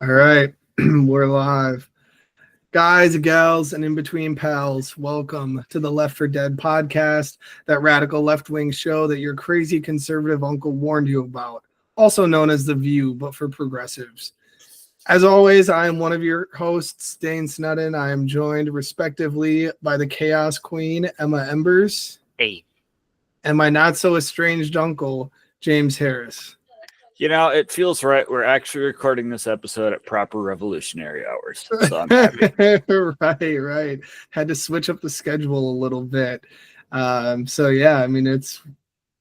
All right, we're live. Guys, gals, and in between pals, welcome to the Left for Dead podcast, that radical left-wing show that your crazy conservative uncle warned you about, also known as The View, but for progressives. As always, I am one of your hosts, Dane. I am joined respectively by the Chaos Queen, Emma Embers. Hey. And my not-so-estranged uncle, James Harris. You know, it feels right. We're actually recording this episode at proper revolutionary hours, so I'm happy. Right. Had to switch up the schedule a little bit. So yeah, I mean,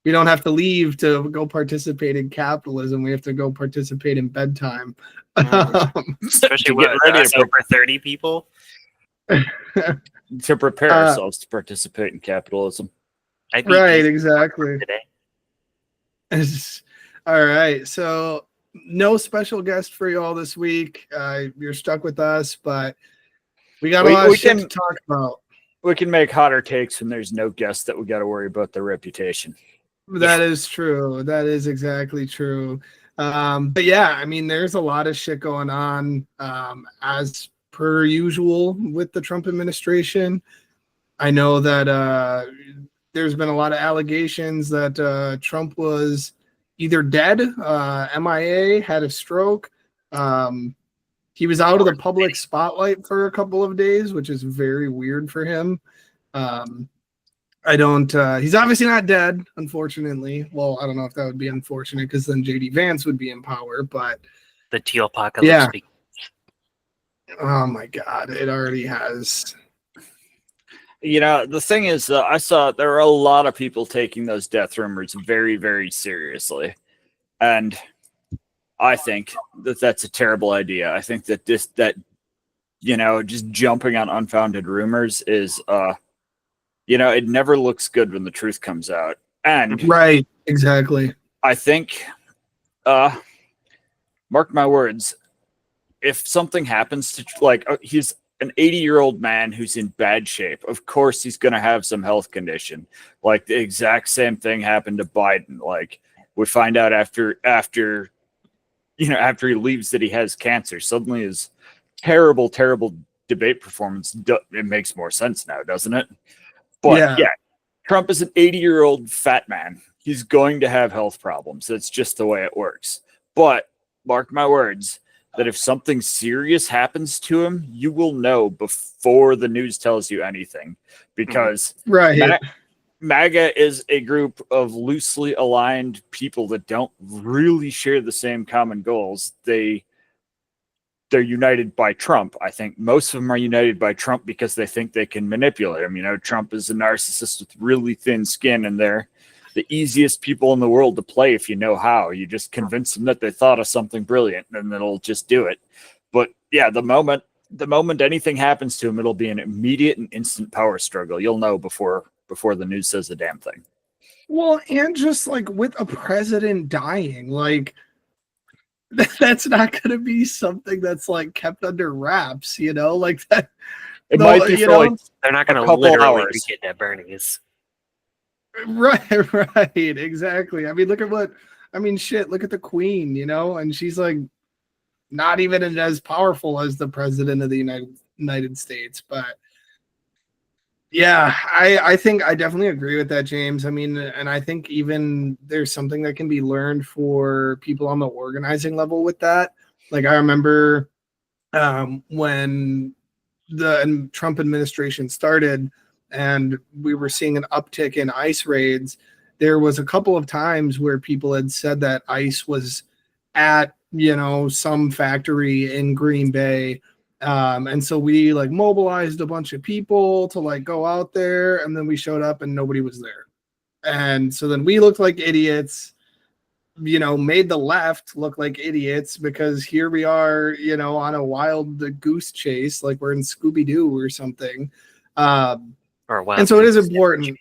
we don't have to leave to go participate in capitalism. We have to go participate in bedtime. Especially with us over 30 people. To prepare ourselves to participate in capitalism. Right, exactly. Today. All right, so no special guest for you all this week. You're stuck with us, but we got a lot of shit to talk about. We can make hotter takes when there's no guest that we got to worry about their reputation. That is true. That is exactly true. But yeah, I mean, there's a lot of shit going on as per usual with the Trump administration. I know that there's been a lot of allegations that Trump was either dead, MIA, had a stroke. He was out of the public spotlight for a couple of days, which is very weird for him. He's obviously not dead, unfortunately. Well, I don't know if that would be unfortunate because then JD Vance would be in power, but the teal apocalypse. Yeah. Oh my God, it already has. You know, the thing is, I saw there are a lot of people taking those death rumors very, very seriously. And I think that that's a terrible idea. I think that just jumping on unfounded rumors is, it never looks good when the truth comes out. And right, exactly. I think, mark my words, if something happens to, he's an 80-year-old man who's in bad shape. Of course, he's going to have some health condition. Like the exact same thing happened to Biden. Like we find out after he leaves that he has cancer. Suddenly, his terrible debate performance. It makes more sense now, doesn't it? But yeah, Trump is an 80-year-old fat man. He's going to have health problems. That's just the way it works. But mark my words, that if something serious happens to him, you will know before the news tells you anything, because MAGA is a group of loosely aligned people that don't really share the same common goals. They're united by Trump. I think most of them are united by Trump because they think they can manipulate him. You know, Trump is a narcissist with really thin skin, and they're the easiest people in the world to play if you know how. You just convince them that they thought of something brilliant, and they'll just do it. But yeah, the moment anything happens to him, it'll be an immediate and instant power struggle. You'll know before the news says a damn thing. Well, and just like with a president dying, like that's not going to be something that's like kept under wraps, like that. It might be for they're not going to literally get that Bernie's. Right, exactly. I mean, look at the Queen, and she's like not even as powerful as the president of the United States. But yeah, I think I definitely agree with that, James. I mean, and I think even there's something that can be learned for people on the organizing level with that. Like I remember when the Trump administration started, and we were seeing an uptick in ICE raids. There was a couple of times where people had said that ICE was at, some factory in Green Bay. And so we mobilized a bunch of people to go out there, and then we showed up and nobody was there. And so then we looked like idiots, made the left look like idiots, because here we are, on a wild goose chase, like we're in Scooby-Doo or something. And so it is important.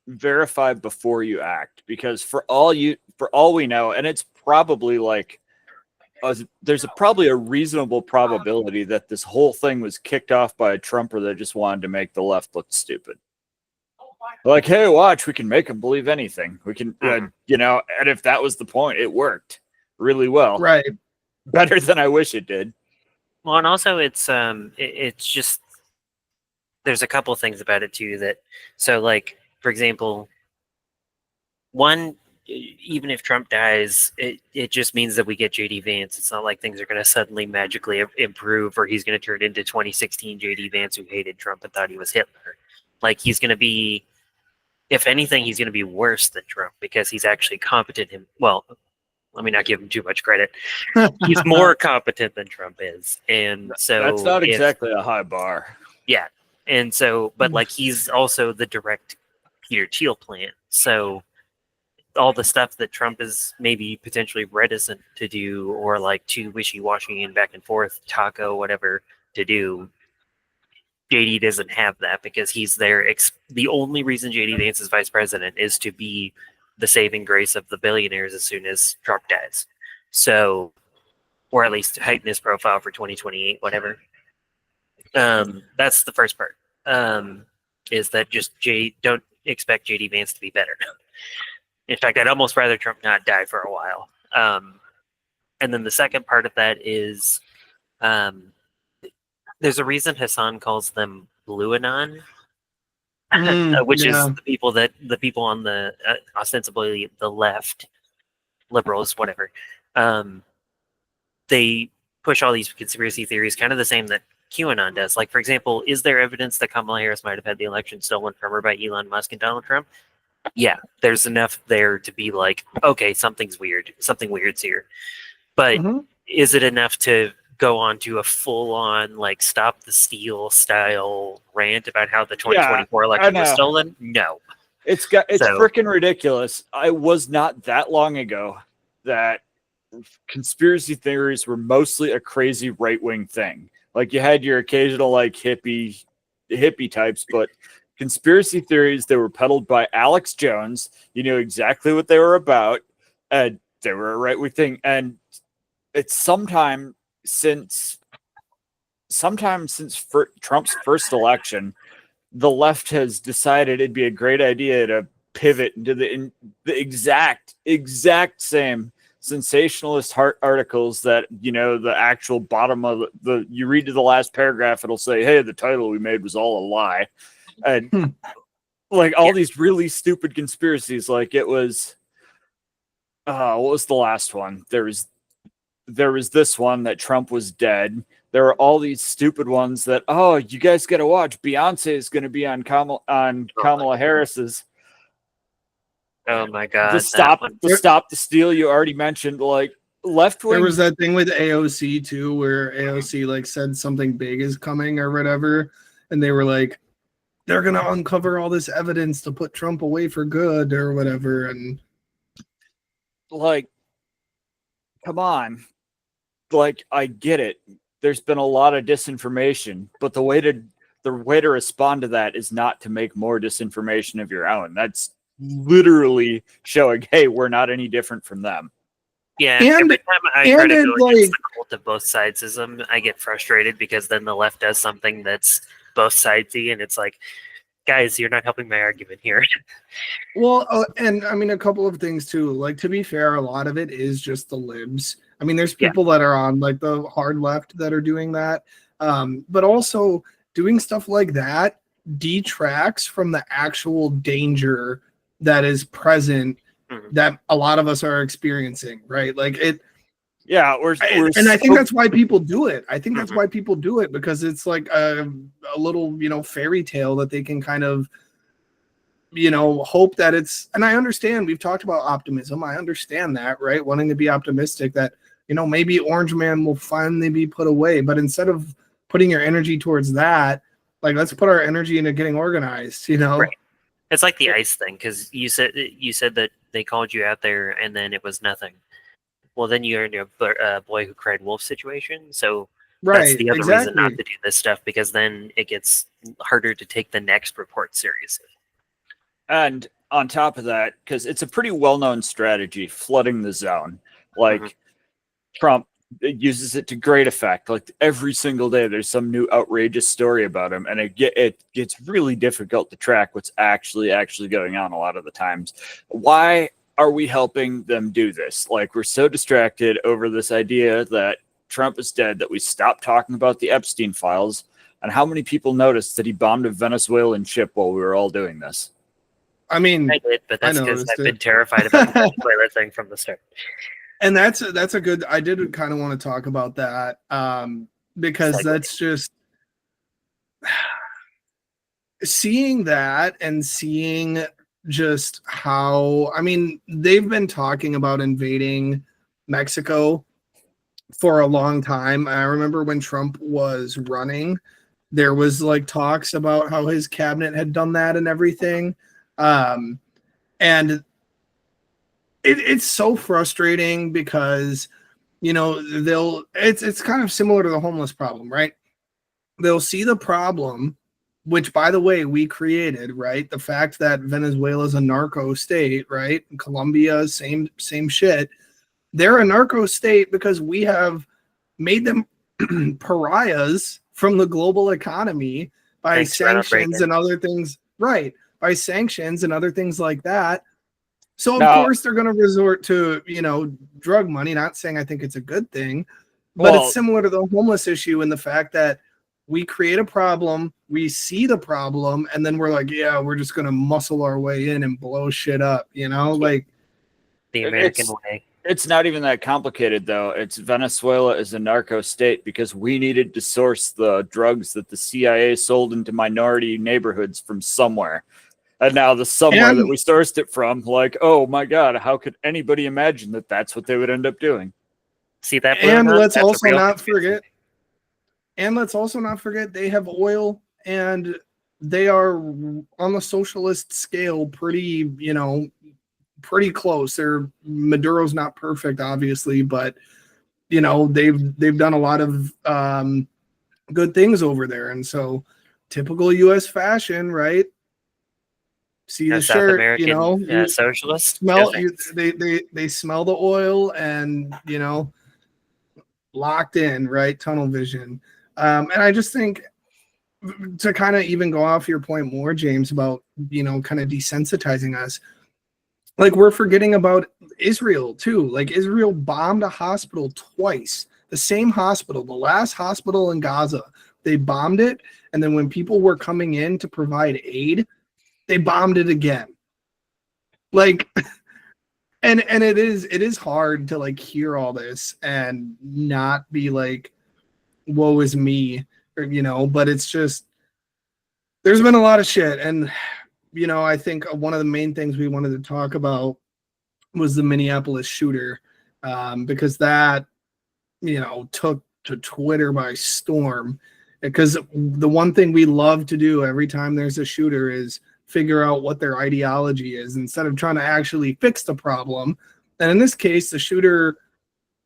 Verify before you act, because for all we know, and it's probably there's probably a reasonable probability that this whole thing was kicked off by a Trumper that just wanted to make the left look stupid. Like, hey, watch, we can make them believe anything. We can, and if that was the point, it worked really well. Right. Better than I wish it did. Well, and also it's just there's a couple of things about it too that so like for example, one, even if Trump dies, it just means that we get JD Vance. It's not like things are going to suddenly magically improve or he's going to turn into 2016 JD Vance who hated Trump and thought he was Hitler. Like he's going to be, if anything, he's going to be worse than Trump because he's actually competent. Well, let me not give him too much credit. He's more competent than Trump is. And so that's not exactly a high bar. Yeah. And so, but like he's also the direct Peter Thiel plant. So all the stuff that Trump is maybe potentially reticent to do or like too wishy-washy and back and forth, taco, whatever to do, JD doesn't have that because he's there. The only reason JD Vance is vice president is to be the saving grace of the billionaires as soon as Trump dies. So, or at least heighten his profile for 2028, whatever. That's the first part. Is that just don't expect JD Vance to be better. In fact, I'd almost rather Trump not die for a while. And then the second part of that is there's a reason Hassan calls them Blue Anon, which is the people on the ostensibly the left, liberals, whatever. They push all these conspiracy theories, kind of the same that QAnon does. Like, for example, is there evidence that Kamala Harris might have had the election stolen from her by Elon Musk and Donald Trump? Yeah, there's enough there to be like, okay, something's weird. Something weird's here. But is it enough to go on to a full-on, like, stop the steal style rant about how the 2024 election was stolen? No. It's freaking ridiculous. I was not that long ago that conspiracy theories were mostly a crazy right-wing thing. Like, you had your occasional, like, hippie types, but conspiracy theories that were peddled by Alex Jones, you knew exactly what they were about, and they were a right-wing thing. And it's sometime since Trump's first election, the left has decided it'd be a great idea to pivot into the exact same sensationalist articles that, the actual bottom of you read to the last paragraph, it'll say, hey, the title we made was all a lie. And like all these really stupid conspiracies, like it was, what was the last one? There was this one that Trump was dead. There were all these stupid ones that, oh, you guys got to watch. Beyonce is going to be on Kamala Harris's. Oh my God! The stop the steal you already mentioned, like left wing. There was that thing with AOC too, where AOC like said something big is coming or whatever, and they were like, they're gonna uncover all this evidence to put Trump away for good or whatever, and like, come on, like I get it. There's been a lot of disinformation, but the way to respond to that is not to make more disinformation of your own. That's literally showing, hey, we're not any different from them. Yeah, every time I try to go against the cult of both sidesism, I get frustrated because then the left does something that's both sidesy, and it's like, guys, you're not helping my argument here. Well, and I mean, a couple of things too. Like, to be fair, a lot of it is just the libs. I mean, there's people that are on like the hard left that are doing that, but also doing stuff like that detracts from the actual danger that is present that a lot of us are experiencing, right? Like it. Yeah, and I think that's why people do it. I think that's why people do it, because it's like a little, fairy tale that they can kind of, hope that it's. And I understand, we've talked about optimism. I understand that, right? Wanting to be optimistic that, maybe Orange Man will finally be put away. But instead of putting your energy towards that, like, let's put our energy into getting organized, Right. It's like the ICE thing, because you said that they called you out there and then it was nothing. Well, then you're in a boy who cried wolf situation. So that's the other reason not to do this stuff, because then it gets harder to take the next report seriously. And on top of that, because it's a pretty well-known strategy, flooding the zone. Like Trump it uses it to great effect. Like every single day, there's some new outrageous story about him, and it gets really difficult to track what's actually going on a lot of the times. Why are we helping them do this? Like, we're so distracted over this idea that Trump is dead that we stopped talking about the Epstein files. And how many people noticed that he bombed a Venezuelan ship while we were all doing this? I mean, I did, but that's because noticed I've it. been terrified about the Venezuela thing from the start. And that's a good. I did kind of want to talk about that because Segue. that's just seeing that and seeing just how. I mean, they've been talking about invading Mexico for a long time. I remember when Trump was running, there was like talks about how his cabinet had done that and everything. And it's so frustrating because, you know, it's kind of similar to the homeless problem, right? They'll see the problem, which, by the way, we created, right? The fact that Venezuela is a narco state, right? Colombia, same shit. They're a narco state because we have made them pariahs from the global economy by Thanks, Ronald sanctions Reagan. and other things, right? By sanctions and other things like that. So of Now- course they're going to resort to, you know, drug money. Not saying I think it's a good thing, but Well- it's similar to the homeless issue in the fact that we create a problem, we see the problem, and then we're like, yeah, we're just going to muscle our way in and blow shit up, you know, like The American It's- way. It's not even that complicated, though. It's Venezuela is a narco state because we needed to source the drugs that the CIA sold into minority neighborhoods from somewhere. And now the somewhere that we sourced it from, like, oh my God, how could anybody imagine that that's what they would end up doing? See that? And blue let's That's a also real not conspiracy. forget they have oil and they are on the socialist scale pretty, you know, pretty close. Maduro's not perfect, obviously, but you know, they've done a lot of good things over there. And so typical US fashion, right? See the South shirt, American you know, you socialist. smell No you, thanks. they smell the oil and, you know, locked in, right? Tunnel vision. And I just think to kind of even go off your point more, James, about, you know, kind of desensitizing us, like we're forgetting about Israel too. Like Israel bombed a hospital twice, the same hospital, the last hospital in Gaza. They bombed it, and then when people were coming in to provide aid, they bombed it again. Like, and it is hard to like hear all this and not be like, woe is me, or, you know, but it's just there's been a lot of shit. And you know, I think one of the main things we wanted to talk about was the Minneapolis shooter, because that, you know, took to Twitter by storm. Because the one thing we love to do every time there's a shooter is figure out what their ideology is instead of trying to actually fix the problem. And in this case, the shooter,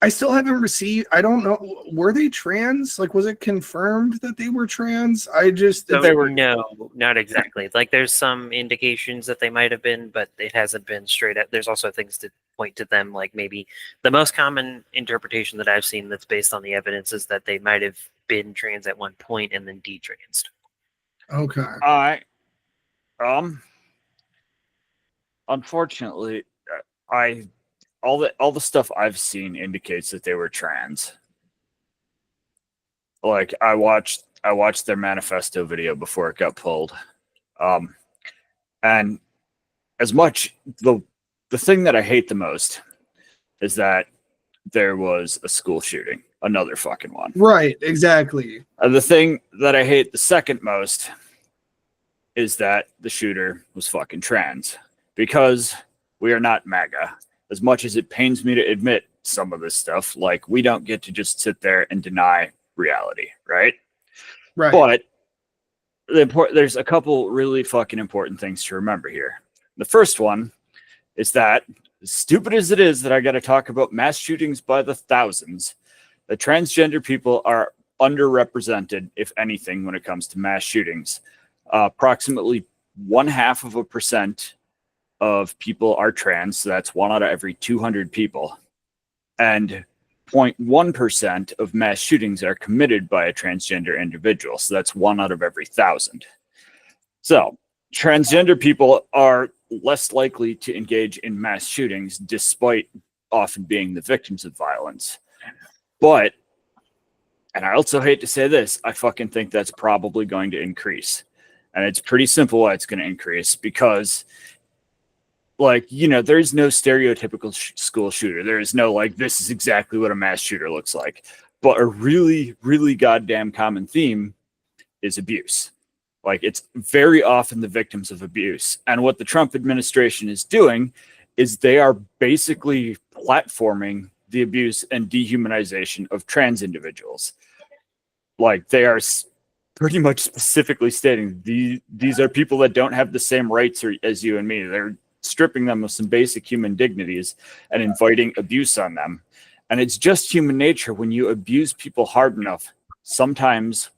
I still haven't received, I don't know, were they trans? Like, was it confirmed that they were trans? So They were- no, not exactly. Like there's some indications that they might have been, but it hasn't been straight up. There's also things to point to them, like maybe the most common interpretation that I've seen that's based on the evidence is that they might have been trans at one point and then detransed. Okay. Unfortunately, all the stuff I've seen indicates that they were trans. Like I watched their manifesto video before it got pulled. And as much the thing that I hate the most is that there was a school shooting, another fucking one. Right, exactly. And the thing that I hate the second most is that the shooter was fucking trans, because we are not MAGA. As much as it pains me to admit some of this stuff, like we don't get to just sit there and deny reality, right? Right. But there's a couple really fucking important things to remember here. The first one is that, as stupid as it is that I got to talk about mass shootings by the thousands, the transgender people are underrepresented, if anything, when it comes to mass shootings. Approximately 0.5% of people are trans, so that's 1 out of every 200 people. And 0.1% of mass shootings are committed by a transgender individual. So that's 1 out of every 1,000. So transgender people are less likely to engage in mass shootings despite often being the victims of violence. But, and I also hate to say this, I fucking think that's probably going to increase. And it's pretty simple why it's going to increase, because like, you know, there's no stereotypical school shooter. There is no like, this is exactly what a mass shooter looks like. But a really, really goddamn common theme is abuse. Like, it's very often the victims of abuse. And what the Trump administration is doing is they are basically platforming the abuse and dehumanization of trans individuals. Like, they are pretty much specifically stating these are people that don't have the same rights as you and me. They're stripping them of some basic human dignities and inviting abuse on them. And it's just human nature. When you abuse people hard enough, sometimes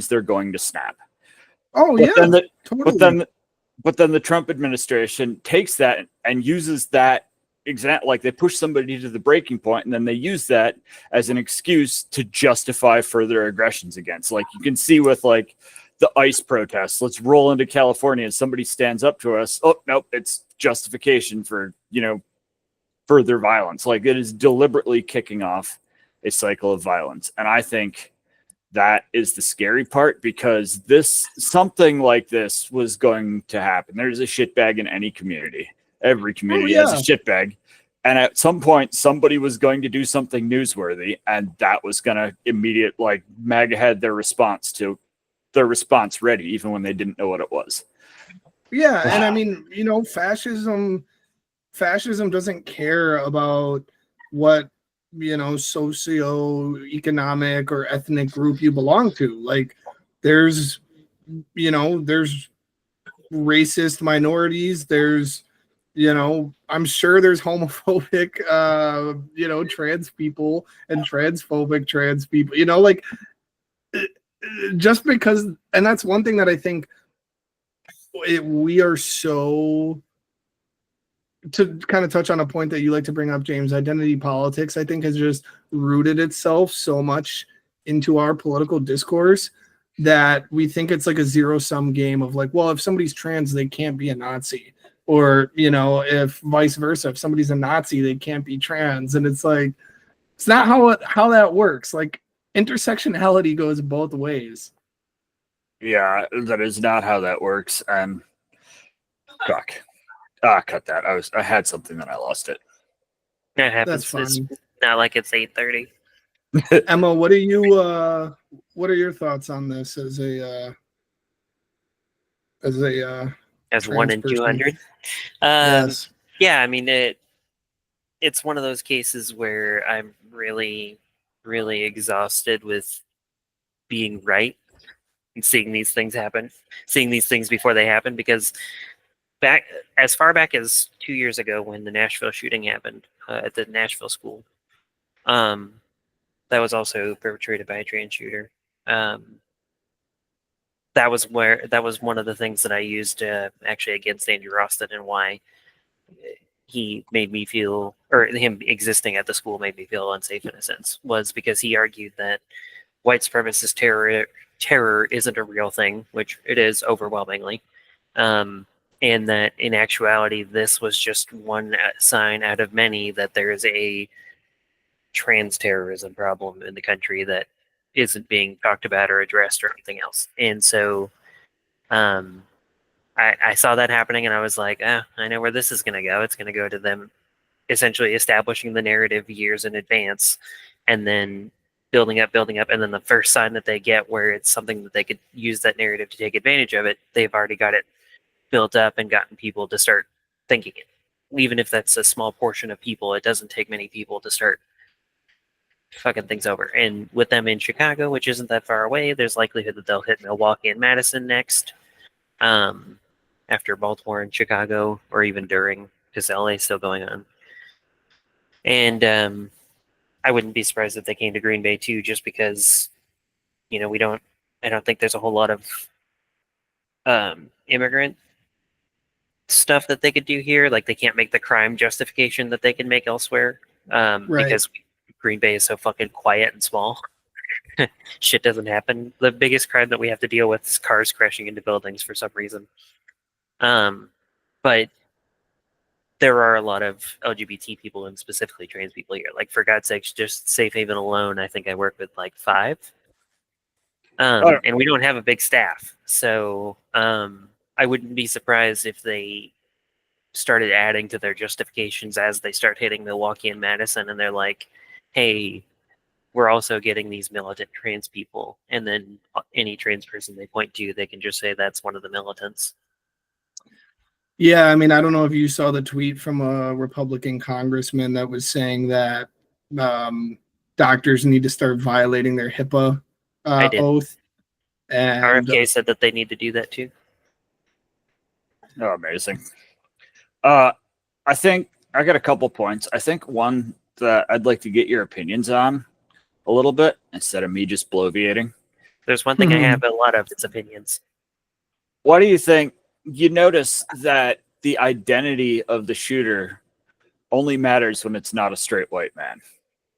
they're going to snap. Oh, But yeah, then totally. but then the Trump administration takes that and uses that example, like they push somebody to the breaking point, and then they use that as an excuse to justify further aggressions against. Like, you can see with like the ICE protests. Let's roll into California and somebody stands up to us. Oh, nope, it's justification for, you know, further violence. Like, it is deliberately kicking off a cycle of violence. And I think that is the scary part, because something like this was going to happen. There's a shitbag in any community. Every community has a shitbag. And at some point, somebody was going to do something newsworthy, and that was going to like, MAGA had their response ready, even when they didn't know what it was. Yeah, and I mean, you know, fascism doesn't care about what, you know, socio-economic or ethnic group you belong to. Like, there's racist minorities, there's, you know, I'm sure there's homophobic trans people and transphobic trans people, you know, like, just because. And that's one thing that I think we are so, to kind of touch on a point that you like to bring up, James, identity politics, I think, has just rooted itself so much into our political discourse that we think it's like a zero-sum game of like, well, if somebody's trans, they can't be a Nazi. Or, you know, if vice versa, if somebody's a Nazi, they can't be trans. And it's like, it's not how that works. Like, intersectionality goes both ways. Yeah, that is not how that works. And fuck. Cut that. I had something and I lost it. That happens. That's fine. It's not like it's 8:30. Emma, what are your thoughts on this as As trans 1 in person? 200. Yes. Yeah, I mean, it's one of those cases where I'm really, really exhausted with being right and seeing these things happen, seeing these things before they happen. Because as far back as 2 years ago, when the Nashville shooting happened at the Nashville school, that was also perpetrated by a trans shooter. That was one of the things that I used actually against Andrew Roston, and why he made me feel, or him existing at the school made me feel unsafe in a sense, was because he argued that white supremacist terror isn't a real thing, which it is overwhelmingly, and that in actuality this was just one sign out of many that there is a trans terrorism problem in the country that isn't being talked about or addressed or anything else. And so I saw that happening, and I was like, I know where this is going to go. It's going to go to them essentially establishing the narrative years in advance, and then building up, and then the first sign that they get where it's something that they could use that narrative to take advantage of it, they've already got it built up and gotten people to start thinking it. Even if that's a small portion of people, it doesn't take many people to start fucking things over. And with them in Chicago, which isn't that far away, there's likelihood that they'll hit Milwaukee and Madison next, after Baltimore and Chicago, or even during, because LA is still going on. And I wouldn't be surprised if they came to Green Bay too, just because, you know, I don't think there's a whole lot of immigrant stuff that they could do here. Like, they can't make the crime justification that they can make elsewhere, Right. because Green Bay is so fucking quiet and small. Shit doesn't happen. The biggest crime that we have to deal with is cars crashing into buildings for some reason. But there are a lot of LGBT people and specifically trans people here. Like, for God's sakes, just Safe Haven alone, I think I work with like 5. And we don't have a big staff. So I wouldn't be surprised if they started adding to their justifications as they start hitting Milwaukee and Madison, and they're like, hey, we're also getting these militant trans people. And then any trans person they point to, they can just say that's one of the militants. Yeah, I mean, I don't know if you saw the tweet from a Republican congressman that was saying that doctors need to start violating their HIPAA oath. And RFK said that they need to do that too. Oh, amazing. I think I got a couple points. I think one that I'd like to get your opinions on a little bit instead of me just bloviating. There's one thing I have a lot of, it's opinions. What do you think? You notice that the identity of the shooter only matters when it's not a straight white man.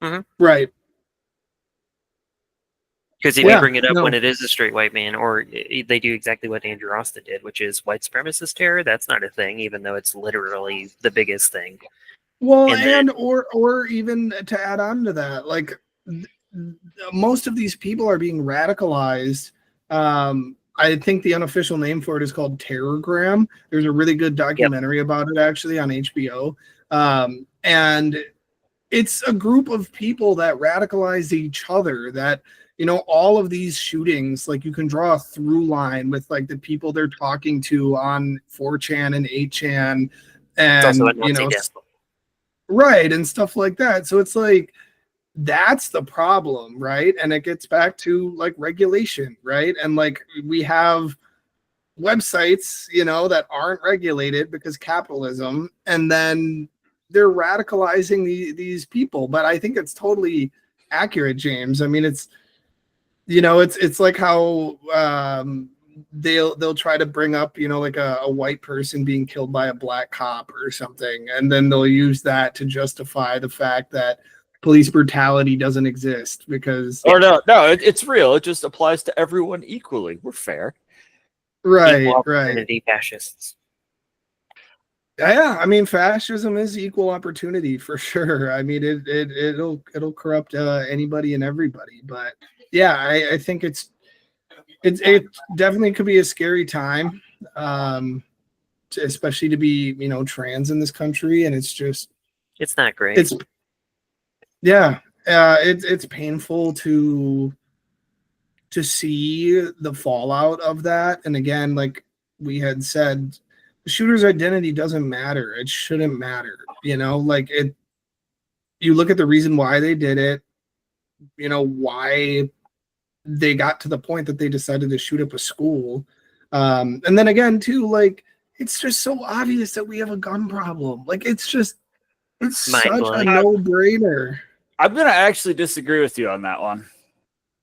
Mm-hmm. Right. Because if you bring it up when it is a straight white man, or they do exactly what Andrew Austin did, which is white supremacist terror, that's not a thing, even though it's literally the biggest thing. Well, or even to add on to that, like most of these people are being radicalized. I think the unofficial name for it is called Terrorgram. There's a really good documentary about it actually on HBO. And it's a group of people that radicalize each other that, you know, all of these shootings, like you can draw a through line with like the people they're talking to on 4chan and 8chan and, you know, right. And stuff like that. So it's like, that's the problem, right? And it gets back to like regulation, right? And like we have websites, you know, that aren't regulated because capitalism, and then they're radicalizing these people. But I think it's totally accurate, James. I mean, it's, you know, it's like how they'll try to bring up, you know, like a white person being killed by a black cop or something, and then they'll use that to justify the fact that police brutality doesn't exist because it's real. It just applies to everyone equally. We're fair, right? Fascists. Yeah, I mean, fascism is equal opportunity for sure. I mean, it'll corrupt anybody and everybody. But yeah, I think it definitely could be a scary time, especially to be, you know, trans in this country, and it's not great. It's painful to see the fallout of that. And again, like we had said, the shooter's identity doesn't matter. It shouldn't matter. You know, like you look at the reason why they did it, you know, why they got to the point that they decided to shoot up a school. And then again, too, like, it's just so obvious that we have a gun problem. Like, it's such a no-brainer. I'm going to actually disagree with you on that one.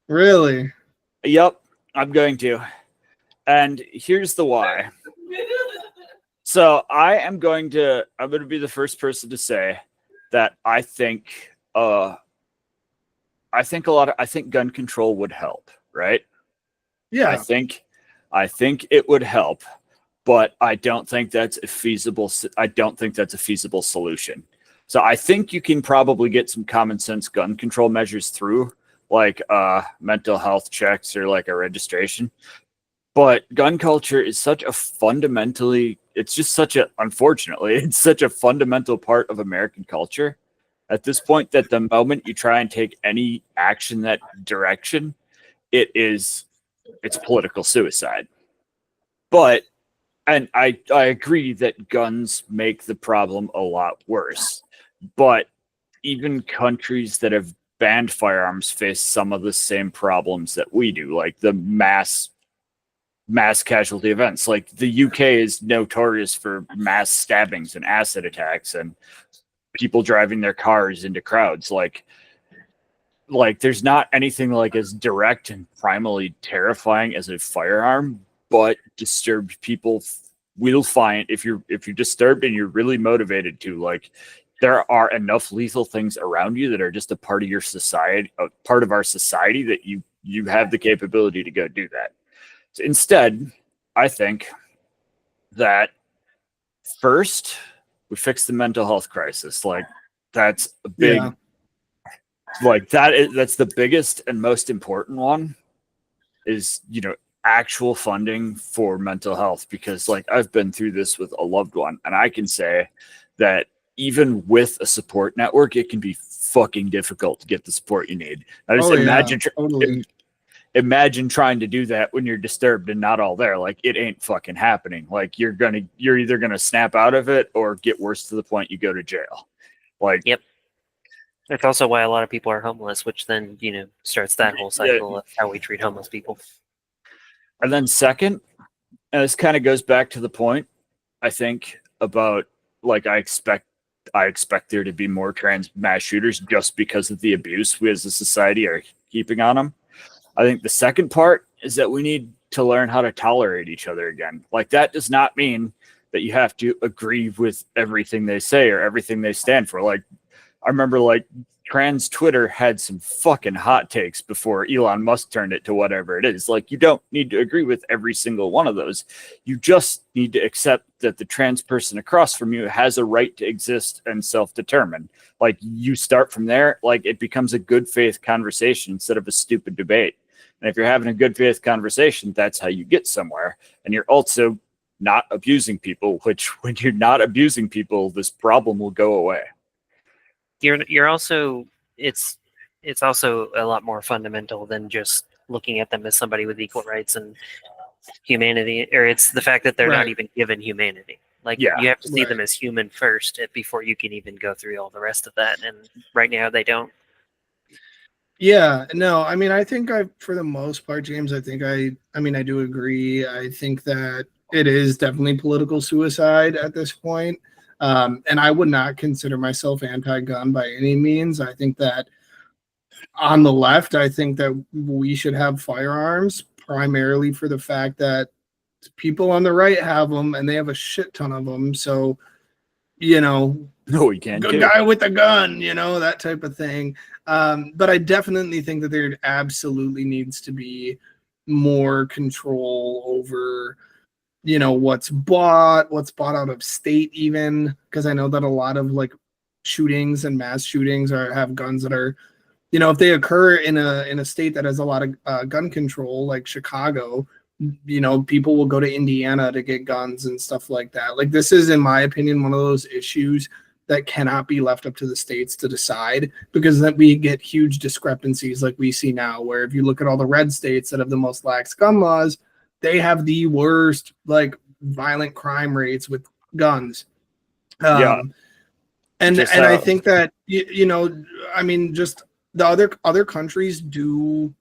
Really? Yep, I'm going to. And here's the why. So I'm going to be the first person to say that I think gun control would help, right? Yeah. I think it would help, but I don't think that's a feasible solution. So I think you can probably get some common sense gun control measures through like mental health checks or like a registration. But gun culture is unfortunately, it's such a fundamental part of American culture at this point that the moment you try and take any action that direction, it's political suicide. And I agree that guns make the problem a lot worse. But even countries that have banned firearms face some of the same problems that we do, like the mass casualty events. Like the UK is notorious for mass stabbings and acid attacks and people driving their cars into crowds. Like there's not anything like as direct and primally terrifying as a firearm, but disturbed people will find if you're disturbed and you're really motivated to, like, there are enough lethal things around you that are just a part of your society, a part of our society, that you have the capability to go do that. So instead, I think that first we fix the mental health crisis. Like that's a big, Yeah. like that's the biggest and most important one is, actual funding for mental health, because like I've been through this with a loved one, and I can say that even with a support network, it can be fucking difficult to get the support you need. I just Totally. imagine trying to do that when you're disturbed and not all there. Like it ain't fucking happening. Like you're either gonna snap out of it or get worse to the point you go to jail. Like, Yep. That's also why a lot of people are homeless, which then, starts that whole cycle of how we treat homeless people. and then second, and this kind of goes back to the point, I think, about like I expect there to be more trans mass shooters just because of the abuse we as a society are keeping on them. I think the second part is that we need to learn how to tolerate each other again. Like that does not mean that you have to agree with everything they say or everything they stand for. Like I remember like trans Twitter had some fucking hot takes before Elon Musk turned it to whatever it is. Like you don't need to agree with every single one of those. You just need to accept that the trans person across from you has a right to exist and self-determine. Like you start from there, like it becomes a good faith conversation instead of a stupid debate. And if you're having a good faith conversation, that's how you get somewhere. And you're also not abusing people, which when you're not abusing people, this problem will go away. You're also it's also a lot more fundamental than just looking at them as somebody with equal rights and humanity, or it's the fact that they're not even given humanity. Like you have to see them as human first before you can even go through all the rest of that. And right now they don't. Yeah, no, I mean, I think for the most part, James, I do agree. I think that it is definitely political suicide at this point. And I would not consider myself anti-gun by any means. I think that on the left, I think that we should have firearms primarily for the fact that people on the right have them and they have a shit ton of them. So, no, we can't. Good guy with a gun, that type of thing. But I definitely think that there absolutely needs to be more control over, what's bought out of state, even because I know that a lot of like shootings and mass shootings have guns that are, if they occur in a state that has a lot of gun control, like Chicago, people will go to Indiana to get guns and stuff like that. Like this is, in my opinion, one of those issues that cannot be left up to the states to decide, because then we get huge discrepancies like we see now, where if you look at all the red states that have the most lax gun laws, they have the worst like violent crime rates with guns. And I think that just the other countries do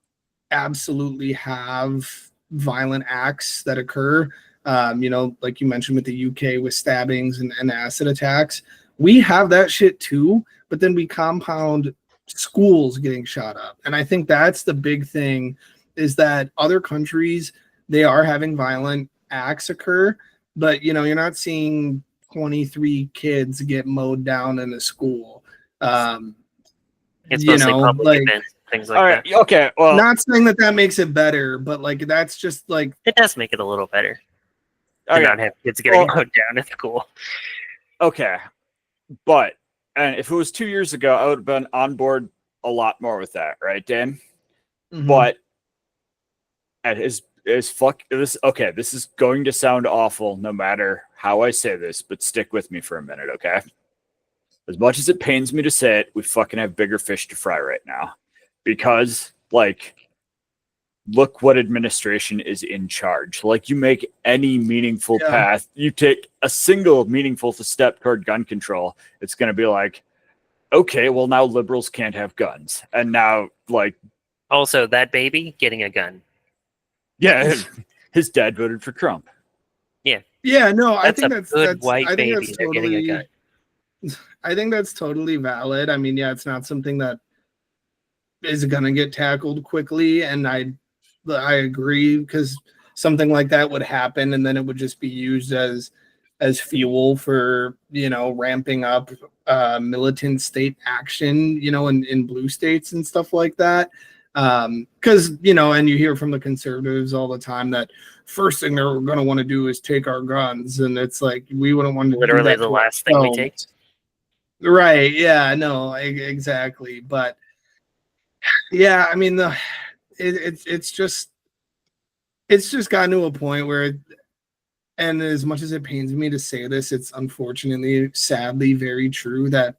absolutely have violent acts that occur. Like you mentioned with the UK with stabbings and acid attacks. We have that shit too, but then we compound schools getting shot up. And I think that's the big thing, is that other countries, they are having violent acts occur, but you're not seeing 23 kids get mowed down in a school. It's mostly public events, things like that. Okay. Well, not saying that makes it better, but like that's just like it does make it a little better to not have kids getting mowed down at school. Okay. But and if it was 2 years ago, I would have been on board a lot more with that, right, Dan? Mm-hmm. But this is going to sound awful no matter how I say this, but stick with me for a minute, okay? As much as it pains me to say it, we fucking have bigger fish to fry right now. Because, like, look what administration is in charge. Like, you make any meaningful path, you take a single meaningful step toward gun control, it's going to be like, okay, well, now liberals can't have guns. And now, like... Also, that baby getting a gun. Yeah, his dad voted for Trump. Yeah. Yeah, no, I think that's white I think baby that's totally, getting a gun. I think that's totally valid. I mean, yeah, it's not something that is going to get tackled quickly, and I agree, because something like that would happen and then it would just be used as as fuel for, ramping up militant state action, in blue states and stuff like that. Because, and you hear from the conservatives all the time that first thing they're going to want to do is take our guns. And it's like, we wouldn't want to Literally do that the last thing we take. Right. Yeah, no, exactly. But yeah, I mean, it's just gotten to a point where, and as much as it pains me to say this, it's unfortunately, sadly, very true that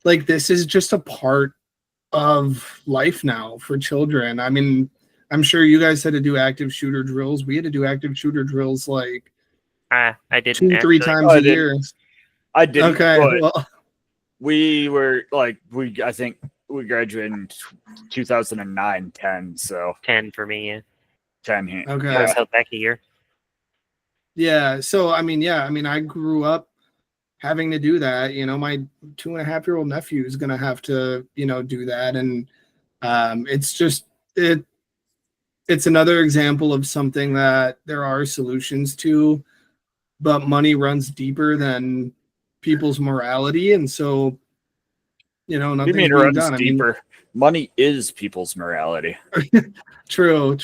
like this is just a part of life now for children. I mean, I'm sure you guys had to do active shooter drills. We had to do active shooter drills like I didn't 2-3 actually. times a year. I didn't. Okay, But well, we were like I think we graduated in 2009, 10. So 10 for me. Yeah. 10 here. okay. I was held back a year. Yeah. So, I mean, I grew up having to do that. My 2.5-year-old nephew is going to have to, do that. And it's another example of something that there are solutions to, but money runs deeper than people's morality. And so, nothing's You mean it being runs done. deeper? Money is people's morality. True.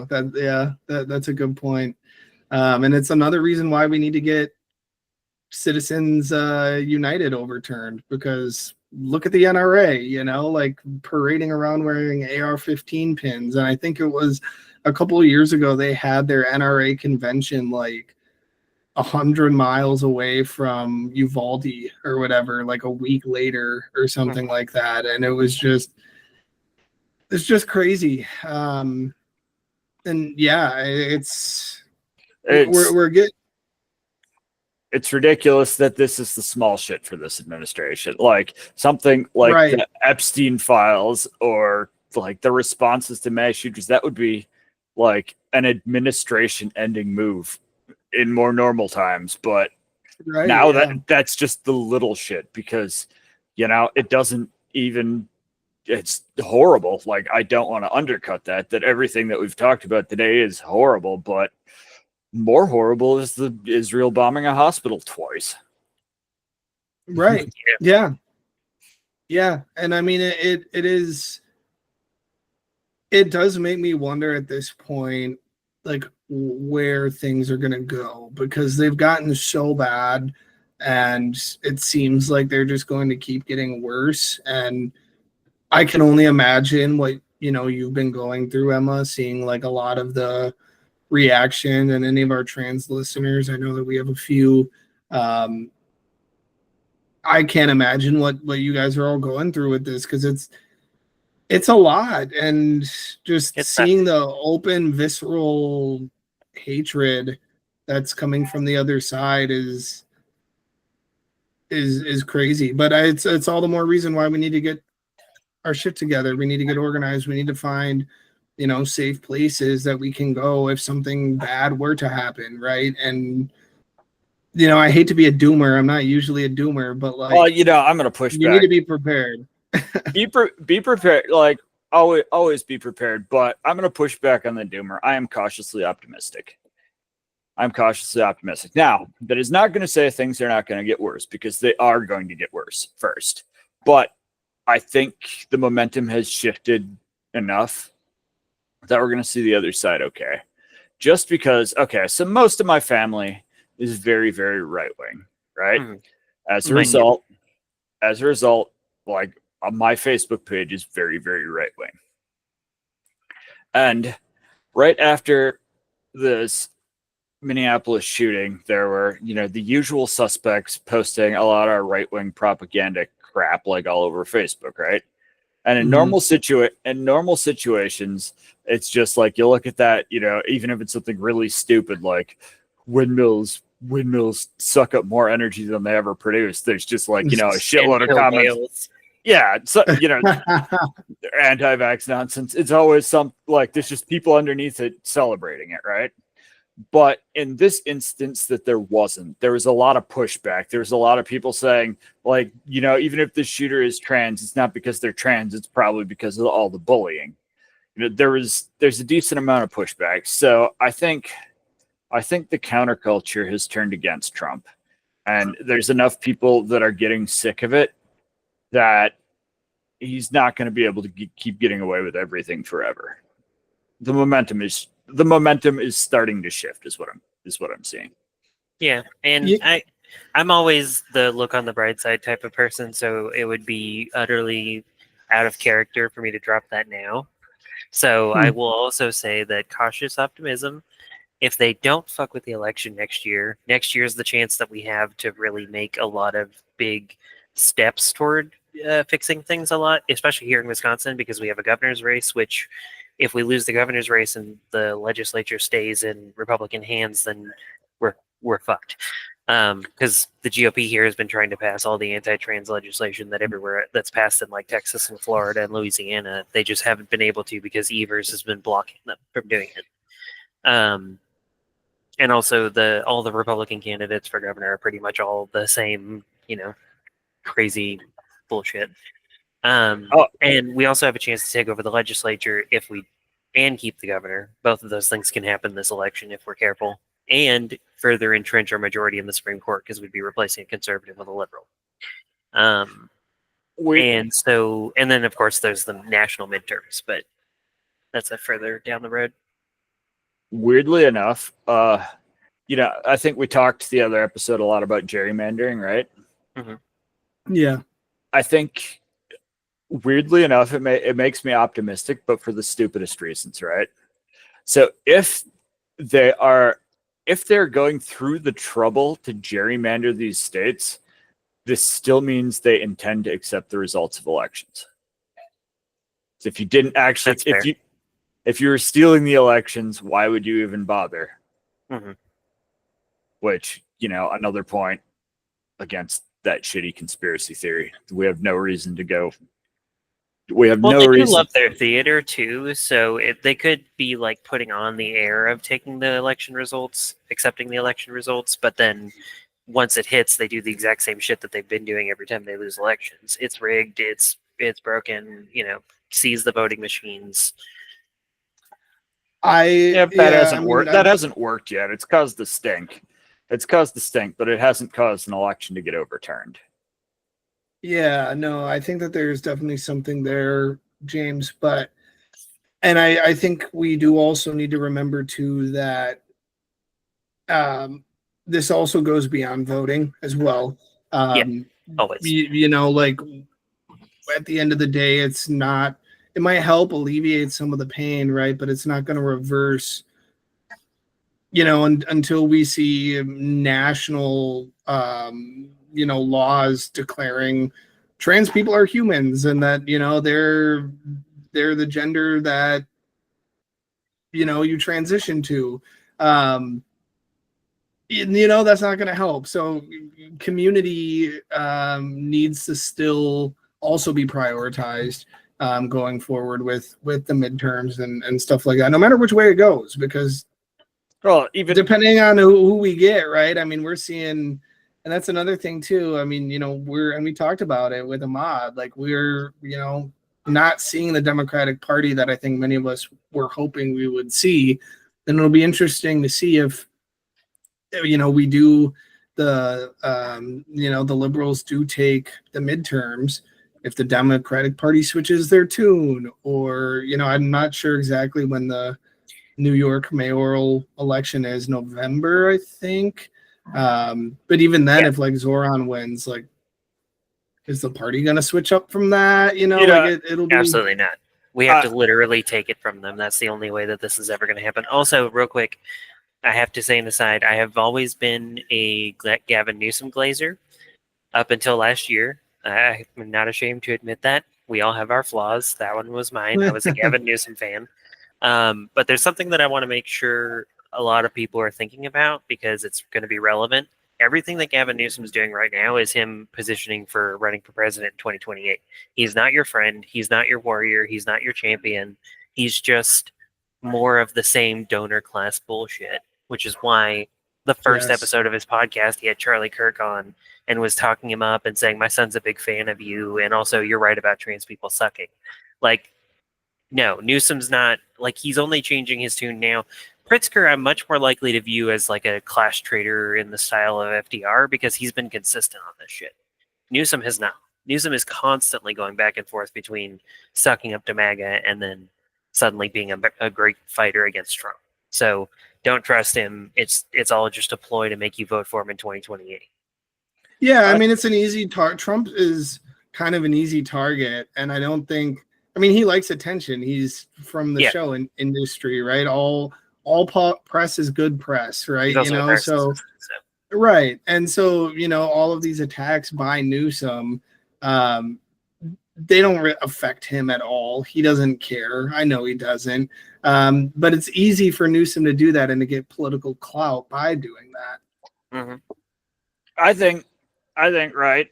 That's a good point. And it's another reason why we need to get Citizens United overturned, because look at the NRA, like parading around wearing AR-15 pins. And I think it was a couple of years ago, they had their NRA convention like 100 miles away from Uvalde or whatever, like a week later or something like that. And it's just crazy. And yeah, we're getting. It's ridiculous that this is the small shit for this administration. Like something like Right. the Epstein files or like the responses to mass shooters, that would be like an administration ending move in more normal times. But Right, now yeah. that's just the little shit because, it doesn't even, it's horrible. Like, I don't want to undercut that everything that we've talked about today is horrible, but more horrible is the Israel bombing a hospital twice. Right. Yeah. And I mean, it does make me wonder at this point, like where things are going to go, because they've gotten so bad and it seems like they're just going to keep getting worse. And I can only imagine what, you've been going through, Emma, seeing like a lot of the reaction, and any of our trans listeners. I know that we have a few. I can't imagine what you guys are all going through with this, because it's a lot, and just seeing the open visceral hatred that's coming from the other side is crazy. But it's all the more reason why we need to get our shit together. We need to get organized. We need to find safe places that we can go if something bad were to happen, right? And I hate to be a doomer. I'm not usually a doomer, but like, I'm gonna push back. You need to be prepared. be prepared. Like, always be prepared. But I'm gonna push back on the doomer. I am cautiously optimistic. Now, that is not going to say things are not going to get worse, because they are going to get worse first. But I think the momentum has shifted enough that we're going to see the other side okay. Just because, so most of my family is very, very right-wing, right? Mm-hmm. As a result, like my Facebook page is very, very right-wing. And right after this Minneapolis shooting, there were, the usual suspects posting a lot of right-wing propaganda crap like all over Facebook, right? And in normal situations, it's just like you look at that, even if it's something really stupid like windmills suck up more energy than they ever produce. There's just like, a shitload of comments. Whales. Yeah, so, anti-vax nonsense. It's always there's just people underneath it celebrating it, right? But in this instance there was a lot of pushback. There was a lot of people saying, like, even if the shooter is trans, it's not because they're trans, it's probably because of all the bullying. There's a decent amount of pushback. So I think I think the counterculture has turned against Trump. And there's enough people that are getting sick of it that he's not going to be able to keep getting away with everything forever. The momentum is starting to shift is what I'm seeing. Yeah, and I'm always the look on the bright side type of person, so it would be utterly out of character for me to drop that now. So I will also say that cautious optimism. If they don't fuck with the election next year's the chance that we have to really make a lot of big steps toward fixing things a lot, especially here in Wisconsin, because we have a governor's race, which if we lose the governor's race and the legislature stays in Republican hands, then we're fucked. Because the GOP here has been trying to pass all the anti-trans legislation that's passed in like Texas and Florida and Louisiana. They just haven't been able to because Evers has been blocking them from doing it. And also all the Republican candidates for governor are pretty much all the same, crazy bullshit. And we also have a chance to take over the legislature and keep the governor. Both of those things can happen this election if we're careful, and further entrench our majority in the Supreme Court because we'd be replacing a conservative with a liberal. And then of course there's the national midterms, but that's a further down the road. Weirdly enough, I think we talked the other episode a lot about gerrymandering, right? Mm-hmm. Yeah. I think weirdly enough, it makes me optimistic, but for the stupidest reasons, right? So if they're going through the trouble to gerrymander these states, this still means they intend to accept the results of elections. So if you didn't actually, if you were stealing the elections, why would you even bother? Mm-hmm. Which, another point against that shitty conspiracy theory. We have no reason to go. They do love their theater too, so they could be like putting on the air of taking the election results, accepting the election results, but then once it hits, they do the exact same shit that they've been doing every time they lose elections. It's rigged, it's broken, seize the voting machines. That hasn't worked. That hasn't worked yet. It's caused the stink. But it hasn't caused an election to get overturned. Yeah, no, I think that there's definitely something there, James, and I think we do also need to remember too that this also goes beyond voting as well. Always. Like at the end of the day, it might help alleviate some of the pain, right? But it's not going to reverse, until we see national laws declaring trans people are humans and that they're the gender that you transition to. That's not going to help. So community needs to still also be prioritized going forward with the midterms and stuff like that, no matter which way it goes, because even depending on who we get, right? I mean, we're seeing. And that's another thing too. I mean, we talked about it with Ahmad, like we're, not seeing the Democratic Party that I think many of us were hoping we would see. And it'll be interesting to see if, we do the liberals do take the midterms, if the Democratic Party switches their tune, or, I'm not sure exactly when the New York mayoral election is, November, I think. But even then, if like Zoran wins, like, is the party going to switch up from that? It'll be absolutely not. We have to literally take it from them. That's the only way that this is ever going to happen. Also, real quick, I have to say an aside, I have always been a Gavin Newsom glazer up until last year. I'm not ashamed to admit that. We all have our flaws. That one was mine. I was a Gavin Newsom fan. But there's something that I want to make sure a lot of people are thinking about because it's going to be relevant. Everything that Gavin Newsom is doing right now is him positioning for running for president in 2028. He's not your friend. He's not your warrior. He's not your champion. He's just more of the same donor class bullshit, which is why the first episode of his podcast, he had Charlie Kirk on and was talking him up and saying, my son's a big fan of you. And also you're right about trans people sucking. Like, no, Newsom's not, like, he's only changing his tune now Pritzker, I'm much more likely to view as like a class traitor in the style of FDR because he's been consistent on this shit. Newsom has not. Newsom is constantly going back and forth between sucking up to MAGA and then suddenly being a great fighter against Trump. So don't trust him. It's all just a ploy to make you vote for him in 2028. Yeah, I mean, it's an easy target. Trump is kind of an easy target, and I don't think. I mean, he likes attention. He's from the show industry, right? All press is good press, right? You know, so right, and so all of these attacks by Newsom, they don't affect him at all. He doesn't care. I know he doesn't. But it's easy for Newsom to do that and to get political clout by doing that. Mm-hmm. I think right.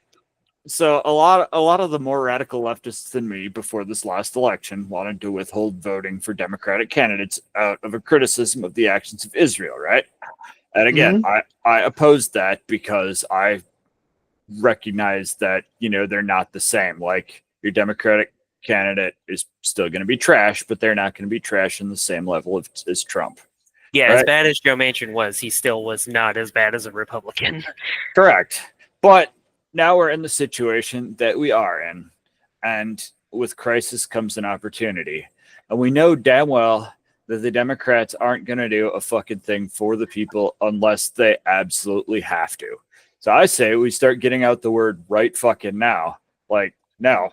So a lot of the more radical leftists than me before this last election wanted to withhold voting for Democratic candidates out of a criticism of the actions of Israel, right? And again, I opposed that because I recognize that, they're not the same. Like, your Democratic candidate is still going to be trash, but they're not going to be trash in the same level as Trump. Yeah, right? As bad as Joe Manchin was, he still was not as bad as a Republican. Correct. But now we're in the situation that we are in. And with crisis comes an opportunity. And we know damn well that the Democrats aren't going to do a fucking thing for the people unless they absolutely have to. So I say we start getting out the word right fucking now. Like, no,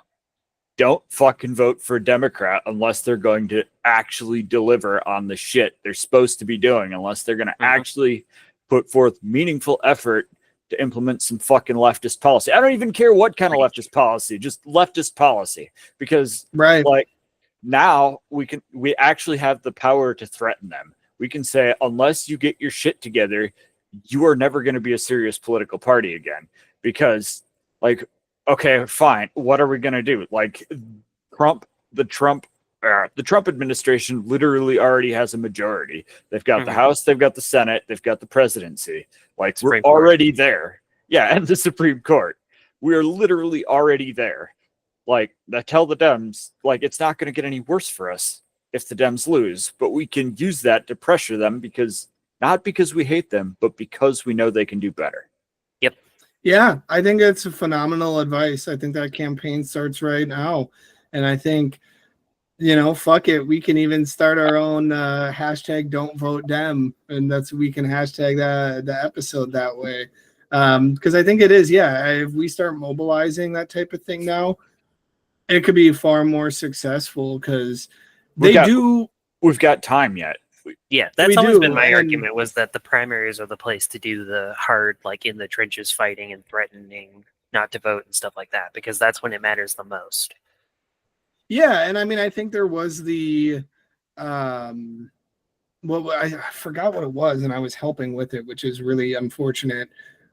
don't fucking vote for a Democrat unless they're going to actually deliver on the shit they're supposed to be doing, unless they're going to actually put forth meaningful effort to implement some fucking leftist policy. I don't even care what kind of leftist policy, just leftist policy. Because like now we actually have the power to threaten them. We can say, unless you get your shit together, you are never going to be a serious political party again. Because like, okay, fine. What are we going to do? Like the Trump administration literally already has a majority. They've got the House, they've got the Senate, they've got the presidency. Like, we're already there. Yeah, and the Supreme Court. We are literally already there. Like, tell the Dems, like, it's not going to get any worse for us if the Dems lose, but we can use that to pressure them not because we hate them, but because we know they can do better. Yep. Yeah, I think it's a phenomenal advice. I think that campaign starts right now. And I think, fuck it. We can even start our own hashtag don't vote Dem. And we can hashtag the episode that way. Because I think it is, if we start mobilizing that type of thing now, it could be far more successful because we've got time yet. Yeah, that's always been my argument, was that the primaries are the place to do the hard, like, in the trenches fighting and threatening not to vote and stuff like that, because that's when it matters the most. Yeah, and I mean, I think there was I forgot what it was, and I was helping with it, which is really unfortunate.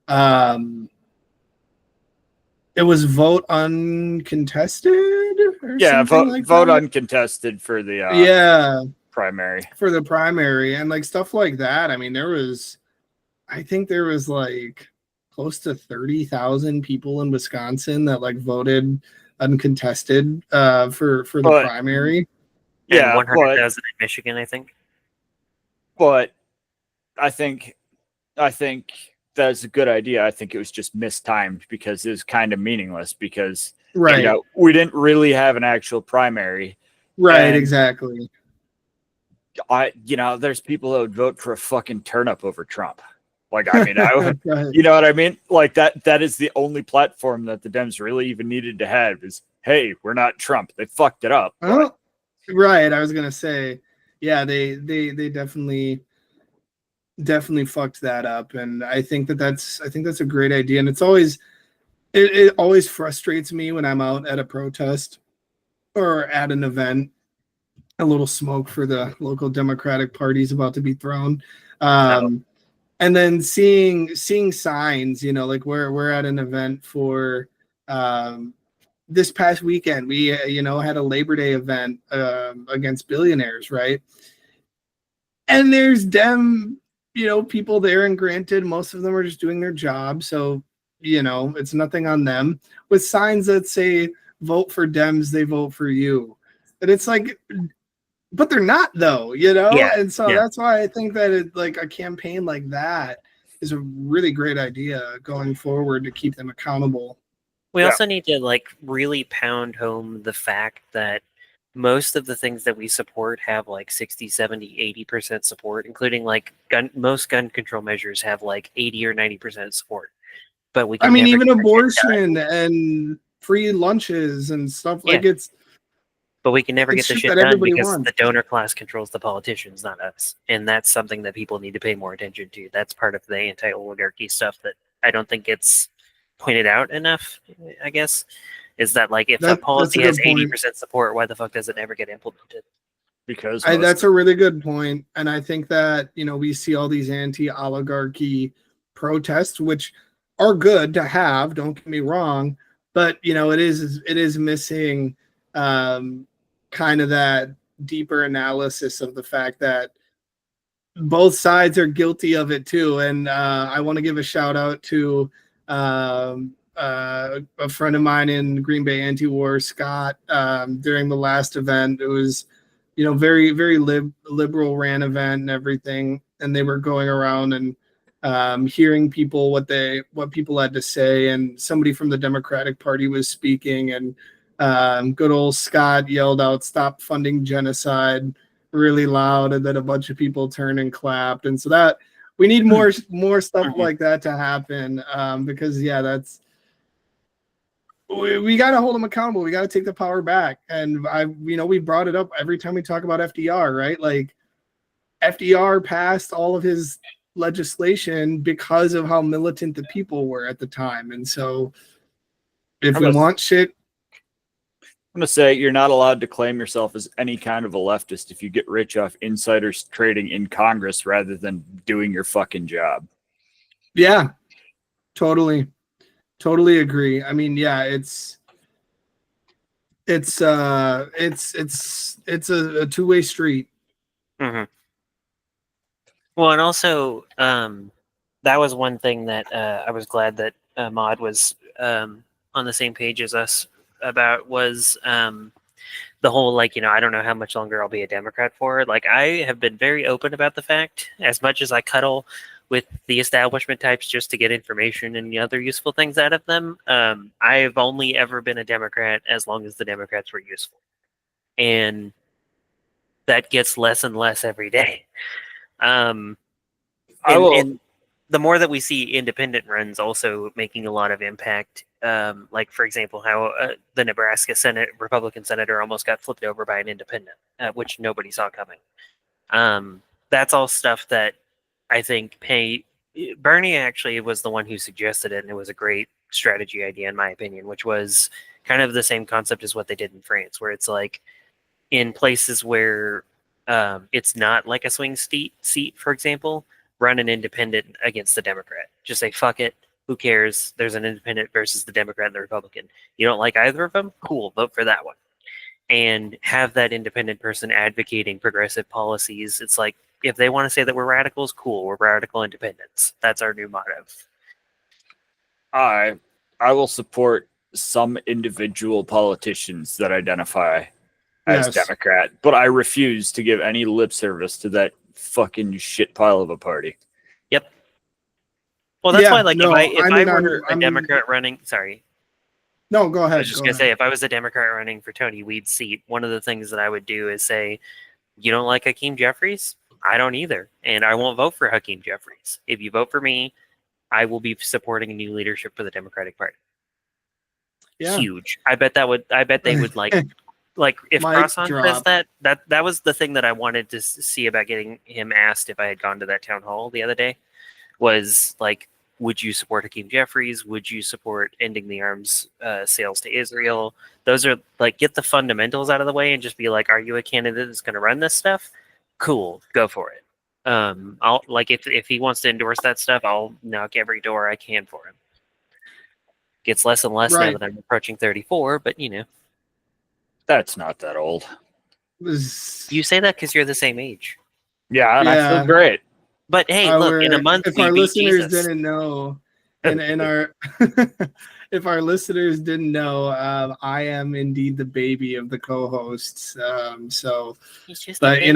It was vote uncontested or something like vote that? Uncontested for the primary. For the primary, and like stuff like that. I mean, I think there was like close to 30,000 people in Wisconsin that like voted uncontested for the primary. Yeah, 100,000 in Michigan, I think. But I think that's a good idea. I think it was just mistimed because it was kind of meaningless because we didn't really have an actual primary. Right, and exactly. There's people that would vote for a fucking turnip over Trump. Like, I mean, I would, you know what I mean? Like that is the only platform that the Dems really even needed to have is, hey, we're not Trump. They fucked it up. Right. I was going to say, yeah, they definitely fucked that up. And I think that's a great idea. And it's always, it always frustrates me when I'm out at a protest or at an event, a little smoke for the local Democratic Party is about to be thrown. And then seeing signs, like we're at an event for this past weekend, we had a Labor Day event against billionaires, right? And there's people there, and granted, most of them are just doing their job, so it's nothing on them, with signs that say vote for Dems, they vote for you. And it's like, but they're not though, you know? Yeah, And so yeah. that's why I think that like a campaign like that is a really great idea going forward to keep them accountable. We Yeah. also need to like really pound home the fact that most of the things that we support have like 60, 70, 80% support, including like most gun control measures have like 80 or 90% support. But we I can mean, never even get the shit abortion done. and free lunches and stuff like Yeah. But we can never it's get the shit shit that done everybody because wants. the donor class controls the politicians, not us. And that's something that people need to pay more attention to. That's part of the anti-oligarchy stuff that I don't think gets pointed out enough, I guess, is that like if a That's a policy has good point. 80% support, why the fuck does it never get implemented? Because That's a really good point. And I think that, you know, we see all these anti-oligarchy protests, which are good to have, don't get me wrong, but you know, it is missing kind of that deeper analysis of the fact that both sides are guilty of it too. And I want to give a shout out to a friend of mine in Green Bay anti-war, Scott, during the last event. It was, you know, very, very liberal ran event and everything. And they were going around and hearing people what people had to say. And somebody from the Democratic Party was speaking, and good old Scott yelled out, "Stop funding genocide," really loud, and then a bunch of people turned and clapped. And so that we need more stuff like that to happen, because that's we got to hold them accountable. We got to take the power back. And we brought it up every time we talk about FDR, right? Like FDR passed all of his legislation because of how militant the people were at the time. And so if we want shit, I'm going to say you're not allowed to claim yourself as any kind of a leftist if you get rich off insiders trading in Congress rather than doing your fucking job. Yeah, totally agree. I mean, yeah, it's a two-way street. Mm-hmm. Well, and also that was one thing that I was glad that Maud was on the same page as us about, was the whole, like, I don't know how much longer I'll be a Democrat for. Like, I have been very open about the fact, as much as I cuddle with the establishment types just to get information and the other useful things out of them, I've only ever been a Democrat as long as the Democrats were useful. And that gets less and less every day. And the more that we see independent runs also making a lot of impact, like, for example, how the Nebraska Republican senator almost got flipped over by an independent, which nobody saw coming. That's all stuff that I think Bernie actually was the one who suggested it, and it was a great strategy idea, in my opinion, which was kind of the same concept as what they did in France, where it's like in places where it's not like a swing seat, for example, run an independent against the Democrat. Just say, fuck it. Who cares? There's an independent versus the Democrat and the Republican. You don't like either of them? Cool. Vote for that one. And have that independent person advocating progressive policies. It's like, if they want to say that we're radicals, cool. We're radical independents. That's our new motto. I will support some individual politicians that identify as Democrat, but I refuse to give any lip service to that fucking shit pile of a party. Yep. Well, that's why, like, if I were a Democrat running, sorry. No, go ahead. I was just going to say, if I was a Democrat running for Tony Weed's seat, one of the things that I would do is say, you don't like Hakeem Jeffries? I don't either. And I won't vote for Hakeem Jeffries. If you vote for me, I will be supporting a new leadership for the Democratic Party. Yeah. Huge. I bet they would like if Croissant says that was the thing that I wanted to see about getting him asked if I had gone to that town hall the other day, was like, would you support Hakeem Jeffries? Would you support ending the arms sales to Israel? Those are like, get the fundamentals out of the way and just be like, are you a candidate that's going to run this stuff? Cool, go for it. I'll like if he wants to endorse that stuff, I'll knock every door I can for him. Gets less and less now that I'm approaching 34, but that's not that old. You say that because you're the same age. Yeah, and I feel great. But hey, look, in a month, if our listeners didn't know, in our if our listeners didn't know, I am indeed the baby of the co-hosts. He's just a But baby. you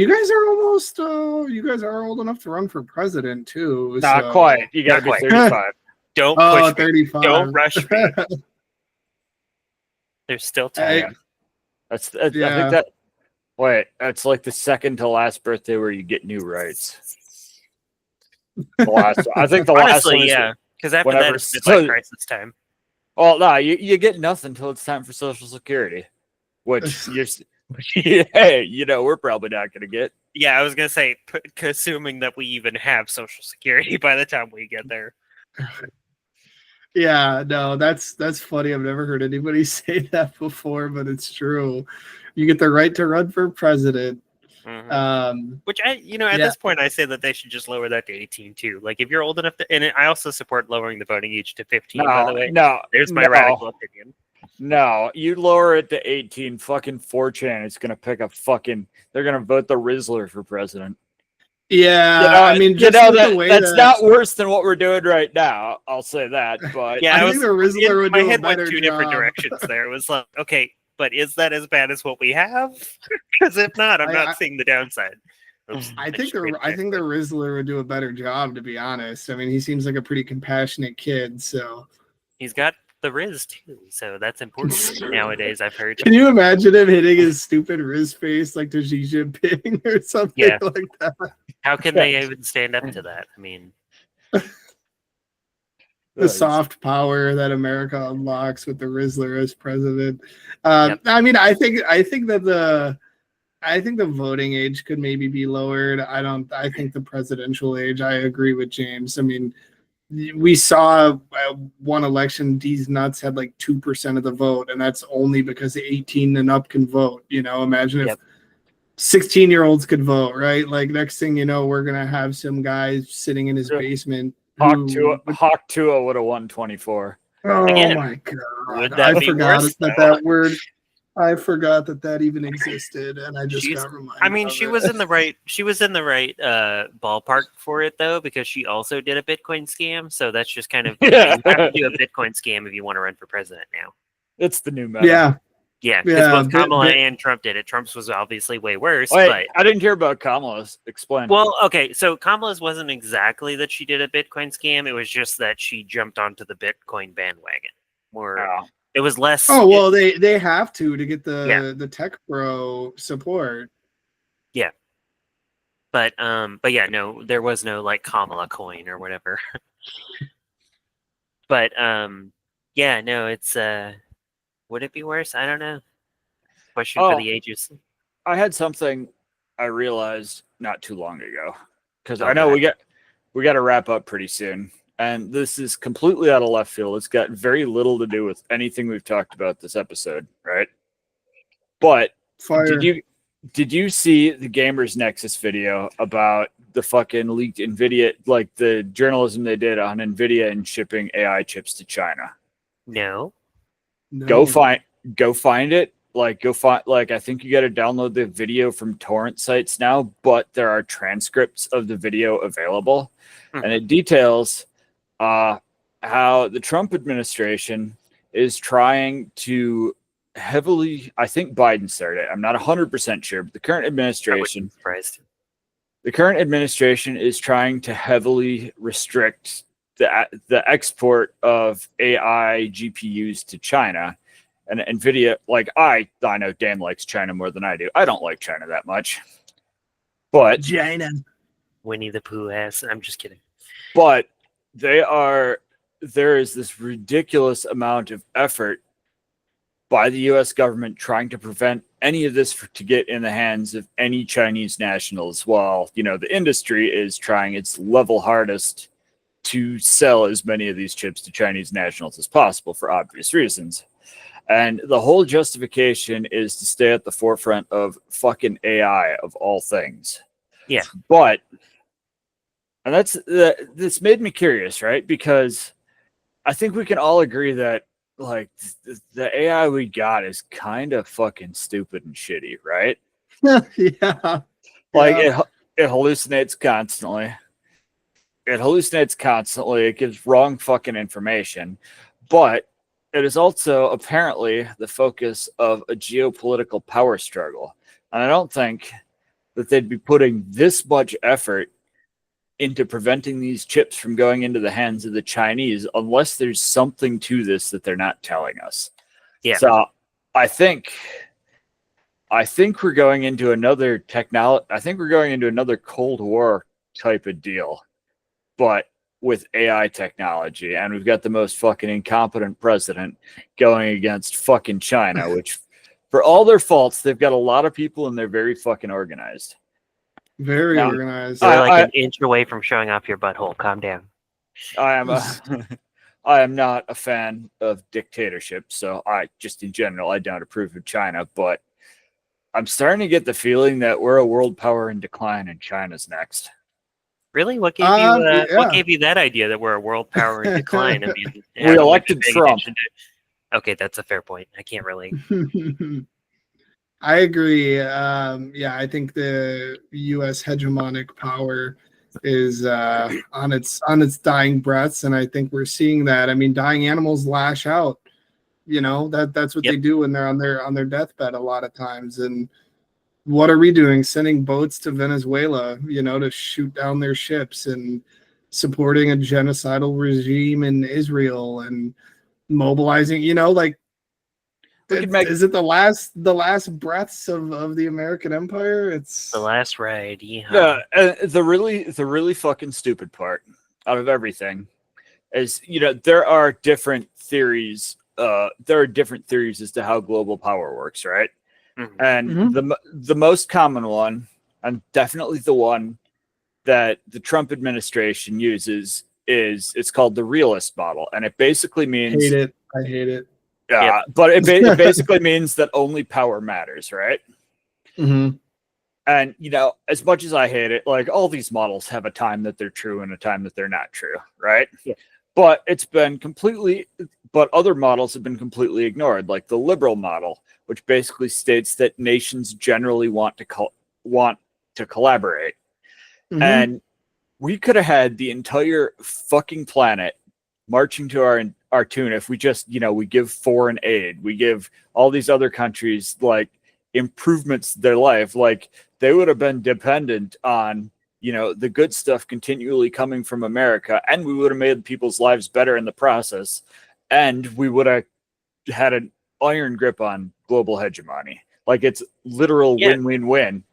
guys are almost you guys are old enough to run for president too. Not so. quite. You got to Not be quite. 35. Don't Oh, push me. 35. Don't rush me. There's still time. I think Yeah. that. Wait, that's like the second to last birthday where you get new rights. I think the last Honestly, one is yeah. Because after whenever that, it's midlife crisis time. Well, no, you get nothing until it's time for Social Security, which hey, we're probably not going to get. Yeah, I was gonna say, assuming that we even have Social Security by the time we get there. Yeah, no, that's funny. I've never heard anybody say that before, but it's true. You get the right to run for president. Mm-hmm. Which at this point, I say that they should just lower that to 18 too. Like, if you're old enough to, and I also support lowering the voting age to 15. By the way, there's my radical opinion. No, you lower it to 18. Fucking 4chan is gonna pick a fucking. They're gonna vote the Rizzler for president. Yeah, I mean, just the way that's not worse than what we're doing right now. I'll say that. But yeah, I think the Rizzler would do a better went two job. different directions there. It was like, okay, but is that as bad as what we have? Because if not, I'm not seeing the downside. Oops, I think the Rizzler would do a better job, to be honest. I mean, he seems like a pretty compassionate kid, so he's got the Riz too, so that's important nowadays. I've heard. Can you imagine him hitting his stupid Riz face like to Xi Jinping or something like that? How can they even stand up to that? I mean, the soft power that America unlocks with the Rizzler as president. I mean, I think that the voting age could maybe be lowered. I think the presidential age, I agree with James. I mean, we saw one election, these nuts had like 2% of the vote, and that's only because 18 and up can vote. Imagine if 16-year-olds could vote, right? Like, next thing you know, we're gonna have some guys sitting in his basement. Hawk Tua would have won 24. Oh my god! I forgot I forgot that even existed, and I just got reminded. I mean, she was in the right. She was in the right ballpark for it, though, because she also did a Bitcoin scam. So that's just kind of you have to do a Bitcoin scam if you want to run for president now. It's the new meta. Yeah, because both Kamala and Trump did it. Trump's was obviously way worse. Wait, I didn't hear about Kamala's. Explain. Well, okay, so Kamala's wasn't exactly that she did a Bitcoin scam. It was just that she jumped onto the Bitcoin bandwagon. It was less. Oh well, they have to get the tech bro support. Yeah, but yeah, no, there was no like Kamala coin or whatever. But yeah, no, it's would it be worse? I don't know. Question for the ages. I had something I realized not too long ago because I know we got to wrap up pretty soon. And this is completely out of left field. It's got very little to do with anything we've talked about this episode, right? But did you see the Gamers Nexus video about the fucking leaked NVIDIA, like the journalism they did on NVIDIA and shipping AI chips to China? No. Go find it. I think you got to download the video from torrent sites now, but there are transcripts of the video available, and it details how the Trump administration is trying to heavily, I think Biden started it. I'm not 100% sure, but the current administration is trying to heavily restrict the export of AI GPUs to China. And NVIDIA, like I know Dan likes China more than I do. I don't like China that much. But China. Winnie the Pooh ass. I'm just kidding. But there is this ridiculous amount of effort by the US government trying to prevent any of this to get in the hands of any Chinese nationals, while the industry is trying its level hardest to sell as many of these chips to Chinese nationals as possible for obvious reasons. And the whole justification is to stay at the forefront of fucking AI of all things. Yeah. But and this made me curious, right? Because I think we can all agree that like the AI we got is kind of fucking stupid and shitty, right? Yeah. Like it hallucinates constantly. it hallucinates constantly. It gives wrong fucking information, but it is also apparently the focus of a geopolitical power struggle. And I don't think that they'd be putting this much effort into preventing these chips from going into the hands of the Chinese unless there's something to this that they're not telling us. Yeah. So I think we're going into another technology. I think we're going into another Cold War type of deal, but with AI technology, and we've got the most fucking incompetent president going against fucking China, which, for all their faults, they've got a lot of people and they're very fucking organized. Very Now, organized. You're like an inch away from showing off your butthole. Calm down. I am not a fan of dictatorship, so I just in general I don't approve of China, but I'm starting to get the feeling that we're a world power in decline and China's next. Really? What gave you what gave you that idea that we're a world power in decline? I mean, we elected Trump. Okay, that's a fair point. I can't really. I agree. Yeah, I think the U.S. hegemonic power is on its dying breaths, and I think we're seeing that. I mean, dying animals lash out. You know, that's what they do when they're on their deathbed a lot of times. And what are we doing? Sending boats to Venezuela, you know, to shoot down their ships and supporting a genocidal regime in Israel and mobilizing, you know, like is it the last breaths of the American empire? It's the last ride. Yeah. The really fucking stupid part out of everything is, you know, there are different theories. There are different theories as to how global power works, right? Mm-hmm. And the most common one, and definitely the one that the Trump administration uses, is it's called the realist model, and it basically means I hate it. Yeah, but it basically means that only power matters, right? Mm-hmm. And, you know, as much as I hate it, like, all these models have a time that they're true and a time that they're not true, right? Yeah. But other models have been completely ignored, like the liberal model, which basically states that nations generally want to collaborate. Mm-hmm. And we could have had the entire fucking planet marching to our tune if we just, you know, we give foreign aid, we give all these other countries like improvements to their life. Like, they would have been dependent on, you know, the good stuff continually coming from America, and we would have made people's lives better in the process, and we would have had an iron grip on global hegemony. Like, it's literal win-win-win.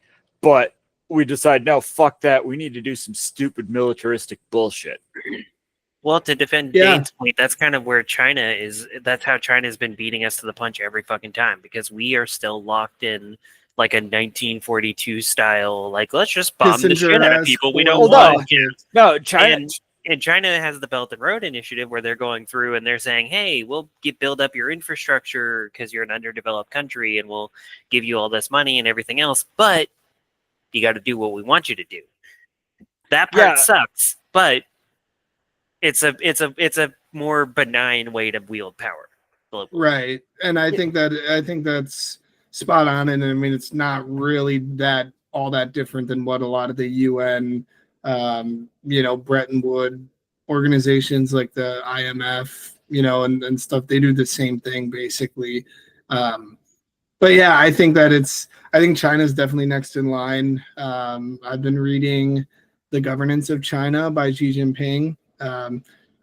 But we decide, no, fuck that, we need to do some stupid militaristic bullshit. Well, to defend Dane's point, that's kind of where China is. That's how China has been beating us to the punch every fucking time, because we are still locked in like a 1942 style, like, let's just bomb the shit out of people we don't want. No, China. And China has the Belt and Road Initiative, where they're going through and they're saying, hey, we'll build up your infrastructure because you're an underdeveloped country, and we'll give you all this money and everything else, but you got to do what we want you to do. That part sucks, but it's a more benign way to wield power globally. Right. And I think that's spot on. And I mean, it's not really all that different than what a lot of the UN, you know, Bretton Woods organizations like the IMF, you know, and stuff, they do the same thing basically. But yeah, I think China's definitely next in line. I've been reading The Governance of China by Xi Jinping.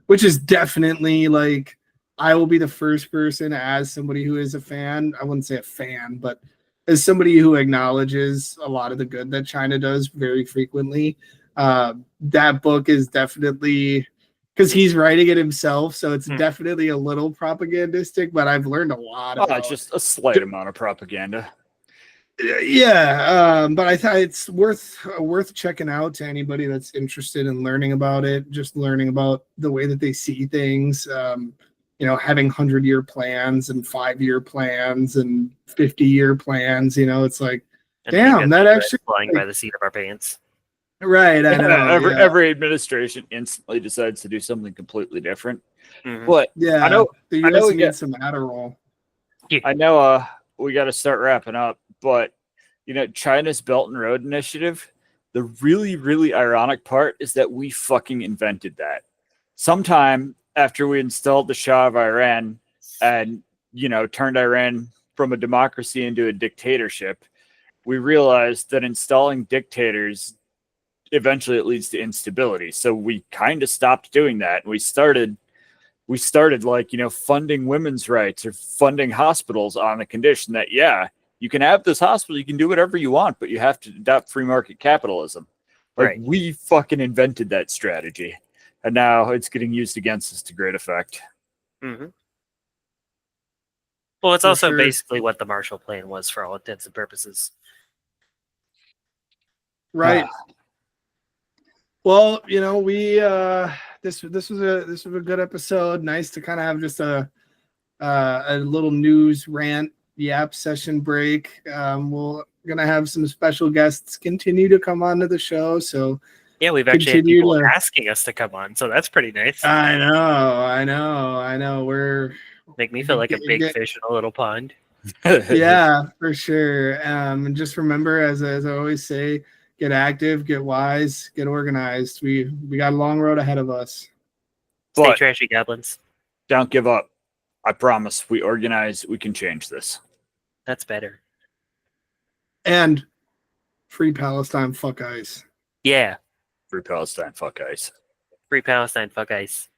Which is definitely, like, I will be the first person, as somebody who is a fan, I wouldn't say a fan, but as somebody who acknowledges a lot of the good that China does very frequently. That book is definitely, because he's writing it himself, so it's definitely a little propagandistic, but I've learned a lot about it's just a slight amount of propaganda. Yeah, but I thought it's worth checking out to anybody that's interested in learning about it, just learning about the way that they see things. You know, having 100-year plans and 5-year plans and 50-year plans. You know, it's like, and damn, that actually flying by the seat of our pants. Right, I know. Every administration instantly decides to do something completely different. Mm-hmm. But yeah, I know we get some Adderall. Yeah. I know we got to start wrapping up, but, you know, China's Belt and Road Initiative, the really, really ironic part is that we fucking invented that. Sometime after we installed the Shah of Iran and, turned Iran from a democracy into a dictatorship, we realized that installing dictators eventually it leads to instability. So we kind of stopped doing that. We started funding women's rights or funding hospitals on the condition that, yeah, you can have this hospital, you can do whatever you want, but you have to adopt free market capitalism. Right. We fucking invented that strategy. And now it's getting used against us to great effect. Mm-hmm. Well, it's For also sure. basically what the Marshall Plan was for all intents and purposes. Right. Well, we this was a good episode. Nice to kind of have just a little news rant yap session break. We're gonna have some special guests continue to come onto the show. So yeah, we've actually had people asking us to come on, so that's pretty nice. I know. We're make me feel like a big fish in a little pond. Yeah, for sure. And just remember, as I always say, get active, get wise, get organized. We got a long road ahead of us. Stay trashy, goblins. Don't give up. I promise. We organize. We can change this. That's better. And free Palestine, fuck ICE. Yeah. Free Palestine, fuck ICE. Free Palestine, fuck ICE.